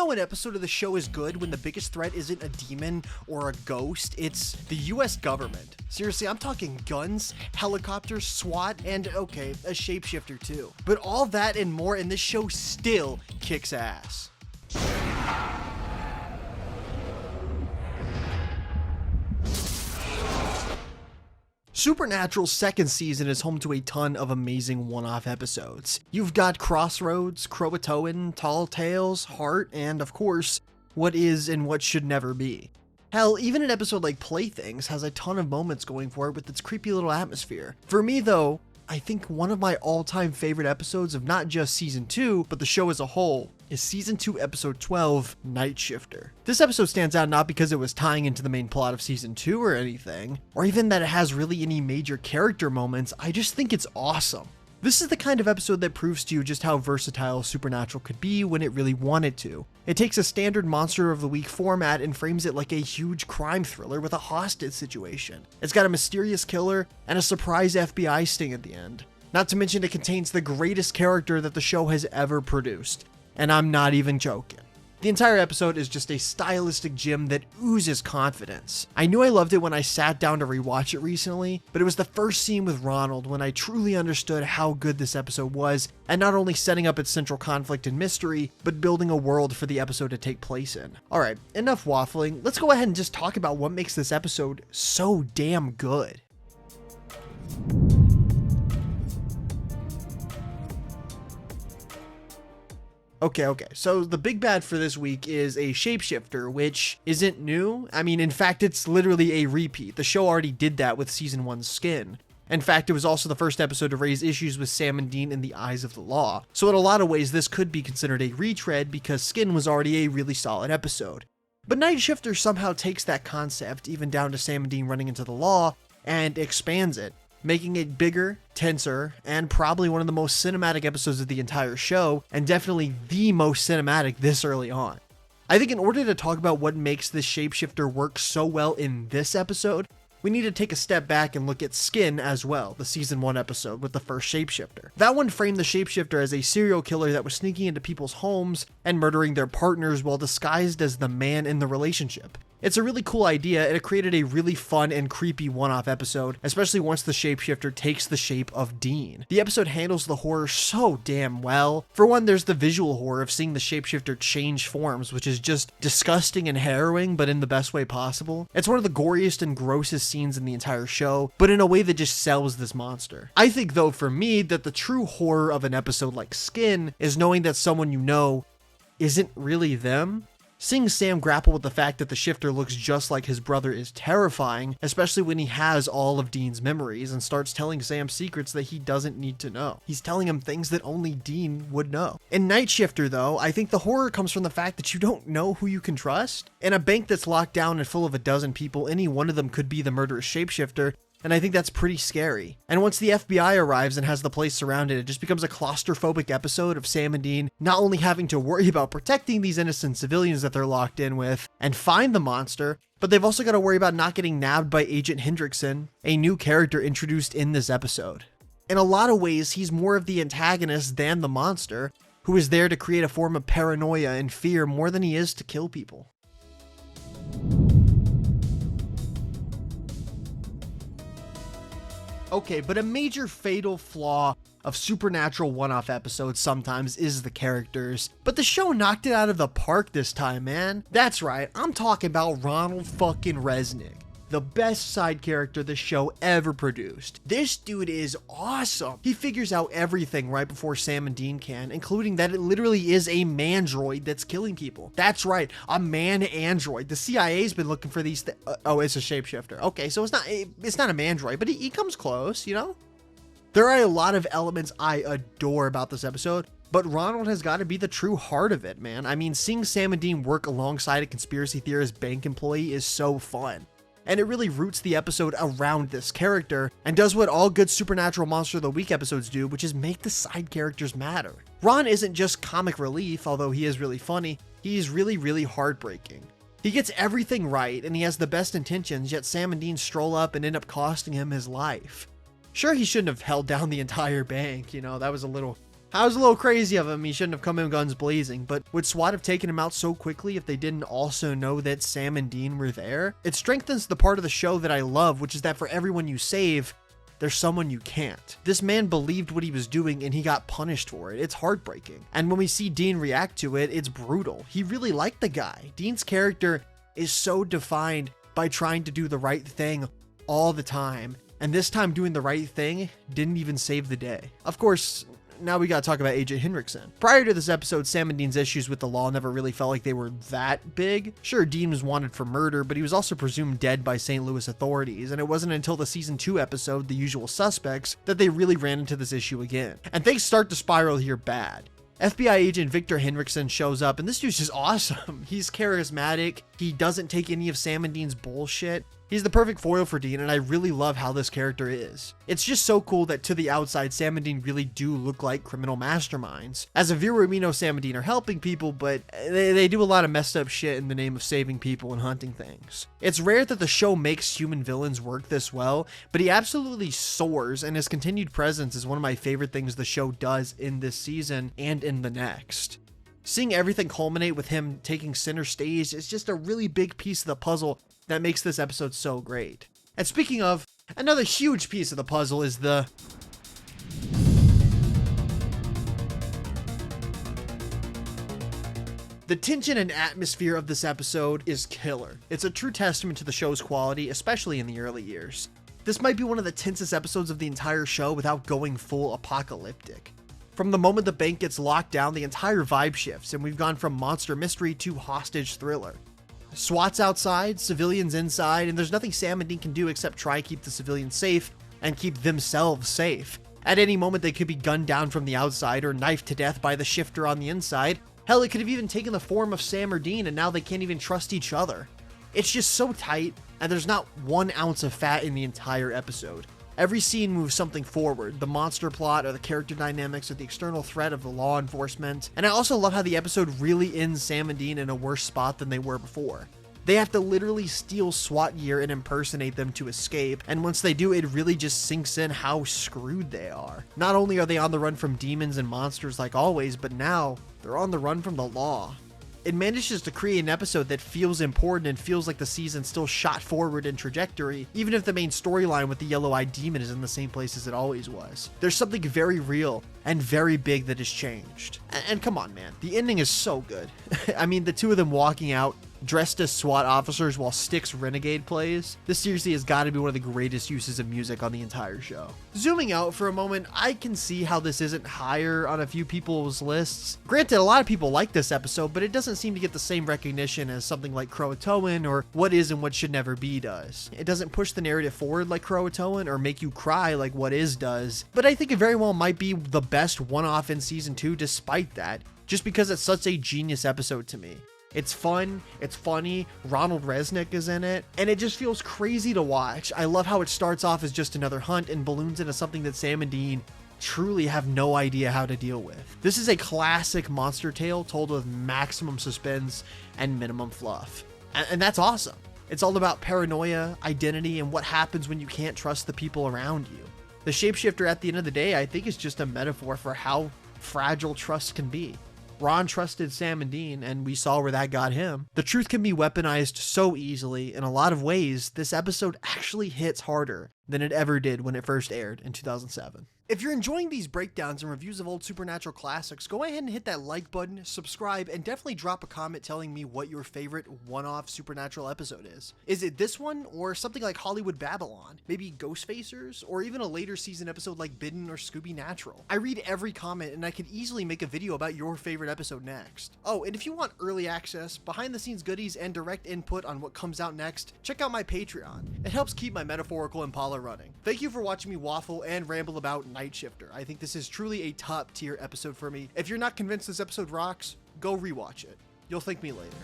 know an episode of the show is good when the biggest threat isn't a demon or a ghost, it's the US government. Seriously, I'm talking guns, helicopters, SWAT, and okay, a shapeshifter too. But all that and more, and this show still kicks ass. Supernatural's second season is home to a ton of amazing one-off episodes. You've got Crossroads, Croatoan, Tall Tales, Heart, and of course, What Is and What Should Never Be. Hell, even an episode like Playthings has a ton of moments going for it with its creepy little atmosphere. For me though, I think one of my all-time favorite episodes of not just season 2, but the show as a whole, is season 2 episode 12, Nightshifter. This episode stands out not because it was tying into the main plot of season 2 or anything, or even that it has really any major character moments. I just think it's awesome. This is the kind of episode that proves to you just how versatile Supernatural could be when it really wanted to. It takes a standard Monster of the Week format and frames it like a huge crime thriller with a hostage situation. It's got a mysterious killer and a surprise FBI sting at the end. Not to mention it contains the greatest character that the show has ever produced. And I'm not even joking. The entire episode is just a stylistic gem that oozes confidence. I knew I loved it when I sat down to rewatch it recently, but it was the first scene with Ronald when I truly understood how good this episode was, and not only setting up its central conflict and mystery, but building a world for the episode to take place in. Alright, enough waffling, let's go ahead and just talk about what makes this episode so damn good. Okay, so the big bad for this week is a shapeshifter, which isn't new. I mean, in fact, it's literally a repeat. The show already did that with season 1's Skin. In fact, it was also the first episode to raise issues with Sam and Dean in the eyes of the law. So in a lot of ways, this could be considered a retread because Skin was already a really solid episode. But Nightshifter somehow takes that concept, even down to Sam and Dean running into the law, and expands it, making it bigger, tenser, and probably one of the most cinematic episodes of the entire show, and definitely the most cinematic this early on. I think in order to talk about what makes this shapeshifter work so well in this episode, we need to take a step back and look at Skin as well, the season 1 episode with the first shapeshifter. That one framed the shapeshifter as a serial killer that was sneaking into people's homes and murdering their partners while disguised as the man in the relationship. It's a really cool idea, and it created a really fun and creepy one-off episode, especially once the shapeshifter takes the shape of Dean. The episode handles the horror so damn well. For one, there's the visual horror of seeing the shapeshifter change forms, which is just disgusting and harrowing, but in the best way possible. It's one of the goriest and grossest scenes in the entire show, but in a way that just sells this monster. I think though, for me, that the true horror of an episode like Skin is knowing that someone you know isn't really them. Seeing Sam grapple with the fact that the shifter looks just like his brother is terrifying, especially when he has all of Dean's memories and starts telling Sam secrets that he doesn't need to know. He's telling him things that only Dean would know. In Nightshifter though, I think the horror comes from the fact that you don't know who you can trust. In a bank that's locked down and full of a dozen people, any one of them could be the murderous shapeshifter, and I think that's pretty scary. And once the FBI arrives and has the place surrounded, it just becomes a claustrophobic episode of Sam and Dean not only having to worry about protecting these innocent civilians that they're locked in with and find the monster, but they've also got to worry about not getting nabbed by Agent Hendrickson, a new character introduced in this episode. In a lot of ways, he's more of the antagonist than the monster, who is there to create a form of paranoia and fear more than he is to kill people. Okay, but a major fatal flaw of Supernatural one-off episodes sometimes is the characters, but the show knocked it out of the park this time, man. That's right, I'm talking about Ronald fucking Resnik, the best side character the show ever produced. This dude is awesome. He figures out everything right before Sam and Dean can, including that it literally is a mandroid that's killing people. That's right, a man-android. The CIA's been looking for these oh, it's a shapeshifter. Okay, so it's not a mandroid, but he comes close, you know? There are a lot of elements I adore about this episode, but Ronald has got to be the true heart of it, man. I mean, seeing Sam and Dean work alongside a conspiracy theorist bank employee is so fun. And it really roots the episode around this character and does what all good Supernatural Monster of the Week episodes do, which is make the side characters matter. Ron isn't just comic relief, although he is really funny, he's really heartbreaking. He gets everything right and he has the best intentions, yet Sam and Dean stroll up and end up costing him his life. Sure, he shouldn't have held down the entire bank, you know, that was a little I was a little crazy of him. He shouldn't have come in guns blazing, but would SWAT have taken him out so quickly if they didn't also know that Sam and Dean were there? It strengthens the part of the show that I love, which is that for everyone you save, there's someone you can't. This man believed what he was doing and he got punished for it. It's heartbreaking. And when we see Dean react to it, it's brutal. He really liked the guy. Dean's character is so defined by trying to do the right thing all the time. And this time doing the right thing didn't even save the day. Of course, now we gotta talk about Agent Hendrickson. Prior to this episode, Sam and Dean's issues with the law never really felt like they were that big. Sure, Dean was wanted for murder, but he was also presumed dead by St. Louis authorities, and it wasn't until the season 2 episode, The Usual Suspects, that they really ran into this issue again. And things start to spiral here bad. FBI agent Victor Hendrickson shows up, and this dude's just awesome. He's charismatic. He doesn't take any of Sam and Dean's bullshit. He's the perfect foil for Dean, and I really love how this character is. It's just so cool that to the outside, Sam and Dean really do look like criminal masterminds. As a viewer, we know Sam and Dean are helping people, but they do a lot of messed up shit in the name of saving people and hunting things. It's rare that the show makes human villains work this well, but he absolutely soars, and his continued presence is one of my favorite things the show does in this season and in the next. Seeing everything culminate with him taking center stage is just a really big piece of the puzzle that makes this episode so great. And speaking of, another huge piece of the puzzle is the tension and atmosphere of this episode is killer. It's a true testament to the show's quality, especially in the early years. This might be one of the tensest episodes of the entire show without going full apocalyptic. From the moment the bank gets locked down, the entire vibe shifts, and we've gone from monster mystery to hostage thriller. SWAT's outside, civilians inside, and there's nothing Sam and Dean can do except try to keep the civilians safe and keep themselves safe. At any moment, they could be gunned down from the outside or knifed to death by the shifter on the inside. Hell, it could have even taken the form of Sam or Dean, and now they can't even trust each other. It's just so tight, and there's not 1 ounce of fat in the entire episode. Every scene moves something forward, the monster plot or the character dynamics or the external threat of the law enforcement. And I also love how the episode really ends Sam and Dean in a worse spot than they were before. They have to literally steal SWAT gear and impersonate them to escape, and once they do, it really just sinks in how screwed they are. Not only are they on the run from demons and monsters like always, but now they're on the run from the law. It manages to create an episode that feels important and feels like the season still shot forward in trajectory, even if the main storyline with the yellow-eyed demon is in the same place as it always was. There's something very real and very big that has changed. And come on, man, the ending is so good. I mean, the two of them walking out dressed as SWAT officers while Styx Renegade plays. This seriously has got to be one of the greatest uses of music on the entire show. Zooming out for a moment, I can see how this isn't higher on a few people's lists. Granted, a lot of people like this episode, but it doesn't seem to get the same recognition as something like Croatoan or What Is and What Should Never Be does. It doesn't push the narrative forward like Croatoan or make you cry like What Is does, but I think it very well might be the best one-off in season 2 despite that, just because it's such a genius episode to me. It's fun, it's funny, Ronald Resnik is in it, and it just feels crazy to watch. I love how it starts off as just another hunt and balloons into something that Sam and Dean truly have no idea how to deal with. This is a classic monster tale told with maximum suspense and minimum fluff. And that's awesome. It's all about paranoia, identity, and what happens when you can't trust the people around you. The shapeshifter at the end of the day, I think, is just a metaphor for how fragile trust can be. Ron trusted Sam and Dean, and we saw where that got him. The truth can be weaponized so easily. In a lot of ways, this episode actually hits harder than it ever did when it first aired in 2007. If you're enjoying these breakdowns and reviews of old Supernatural classics, go ahead and hit that like button, subscribe, and definitely drop a comment telling me what your favorite one-off Supernatural episode is. Is it this one, or something like Hollywood Babylon? Maybe Ghostfacers? Or even a later season episode like Bidden or Scooby Natural? I read every comment, and I could easily make a video about your favorite episode next. Oh, and if you want early access, behind-the-scenes goodies, and direct input on what comes out next, check out my Patreon. It helps keep my metaphorical Impala running. Thank you for watching me waffle and ramble about Nightshifter. I think this is truly a top tier episode for me. If you're not convinced this episode rocks, go rewatch it. You'll thank me later.